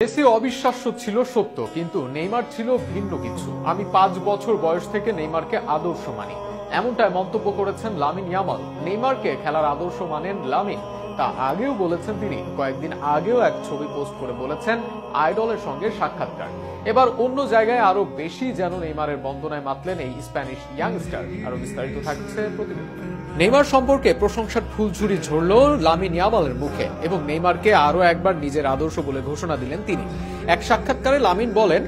Messi অবিশ্বাস্য ছিল সত্য, কিন্তু নেইমার ছিল ভিন্ন কিছু। আমি 5 বছর বয়স থেকে নেইমারকে আদর্শ মানি, এমনটাই মন্তব্য করেছেন লামিন ইয়ামাল। নেইমারকে খেলার আদর্শ মানেন লামিন, তা আগেও বলেছেন তিনি। কয়েকদিন আগেও এক ছবি পোস্ট করে বলেছেন আইডলের সঙ্গে সাক্ষাৎকার। এবার অন্য জায়গায় আরো বেশি যেন নেইমারের বন্দনায় মাতলেন এই স্প্যানিশ ইয়াংস্টার। আরো বিস্তারিত থাকছে প্রতিবেদনে। নেইমার সম্পর্কে প্রশংসার ফুলঝুরি ঝরল লামিন ইয়ামালের মুখে এবং নেইমারকে আরো একবার নিজের আদর্শ বলে ঘোষণা দিলেন তিনি। এক সাক্ষাৎকারে লামিন বলেন,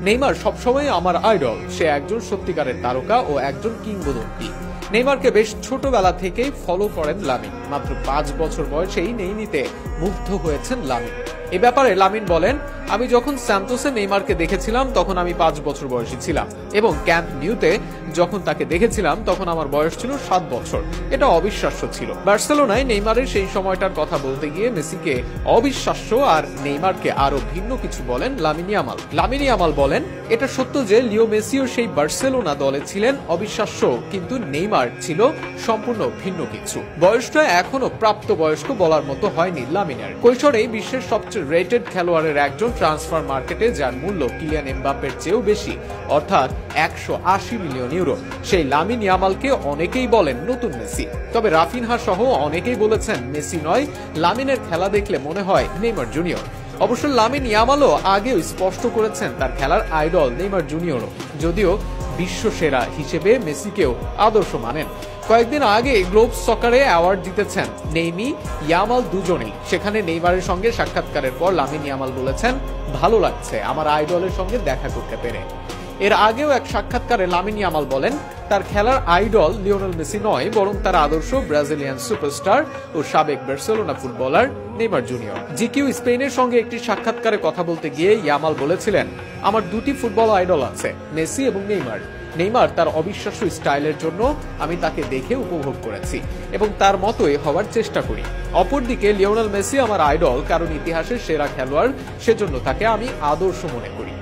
নেইমার সবসময় আমার আইডল। সে একজন সত্যিকারের তারকা ও একজন কিংবদন্তি। নেইমারকে বেশ ছোটবেলা থেকেই ফলো করেন লামিন। মাত্র 5 বছর বয়সেই নেইনিতে মুগ্ধ হয়েছেন লামিন। এ ব্যাপারে লামিন বলেন, আমি যখন স্যান্তোসে নেইমারকে দেখেছিলাম তখন আমি 5 বছর বয়সী ছিলাম এবং ক্যাম্প নিউতে যখন তাকে দেখেছিলাম তখন আমার বয়স ছিল 7 বছর। এটা অবিশ্বাস্য ছিল। বার্সেলোনায় নেইমারের সেই সময়টার কথা বলতে গিয়ে মেসিকে অবিশ্বাস্য আর নেইমারকে আরো ভিন্ন কিছু বলেন লামিন ইয়ামাল। লামিন ইয়ামাল বলেন, এটা সত্য যে লিও মেসিও সেই বার্সেলোনা দলে ছিলেন অবিশ্বাস্য, কিন্তু নেইমার ছিল সম্পূর্ণ ভিন্ন কিছু। বয়সটা এখনো প্রাপ্তবয়স্ক বলার মতো হয়নি লামিনের। কৈশোরেই বিশ্বের সবচেয়ে রেটেড খেলোয়াড়ের একজন, ট্রান্সফার মার্কেটে যার মূল্য কিলিয়ান এমবাপ্পের চেয়েও বেশি, অর্থাৎ 180 মিলিয়ন ইউরো। সেই লামিন ইয়ামালকে অনেকেই বলেন নতুন মেসি। তবে রাফিনহা সহ অনেকেই বলেছেন মেসি নয়, লামিনের খেলা দেখলে মনে হয় নেইমার জুনিয়র। অবশ্য লামিন ইয়ামালও আগেও স্পষ্ট করেছেন তার খেলার আইডল নেইমার জুনিয়রও, যদিও বিশ্ব সেরা হিসেবে মেসিকেও আদর্শ মানেন। কয়েকদিন আগে গ্লোব সকারে অ্যাওয়ার্ড জিতেছেন নেইমি ইয়ামাল দুজনেই। সেখানে নেইমারের সঙ্গে সাক্ষাৎকারের পর লামিন ইয়ামাল বলেছেন, ভালো লাগছে আমার আইডলের সঙ্গে দেখা করতে পেরে। এর আগেও এক সাক্ষাৎকারে লামিন ইয়ামাল বলেন, তার খেলার আইডল লিওনেল মেসি নয়, বরং তার আদর্শ ব্রাজিলিয়ান সুপারস্টার ও সাবেক Barcelona footballer Neymar junior. GQ স্পেনের সঙ্গে একটি সাক্ষাৎকারে কথা বলতে গিয়ে ইয়ামাল বলেছিলেন, আমার দুটি ফুটবল আইডল আছে, মেসি এবং নেইমার। নেইমার তার অবিশ্বাস্য স্টাইলের জন্য আমি তাকে দেখে উপভোগ করেছি এবং তার মতোই হওয়ার চেষ্টা করি। অপরদিকে লিওনেল মেসি আমার আইডল, কারণ ইতিহাসের সেরা খেলোয়াড়, সেজন্য তাকে আমি আদর্শ মনে করি।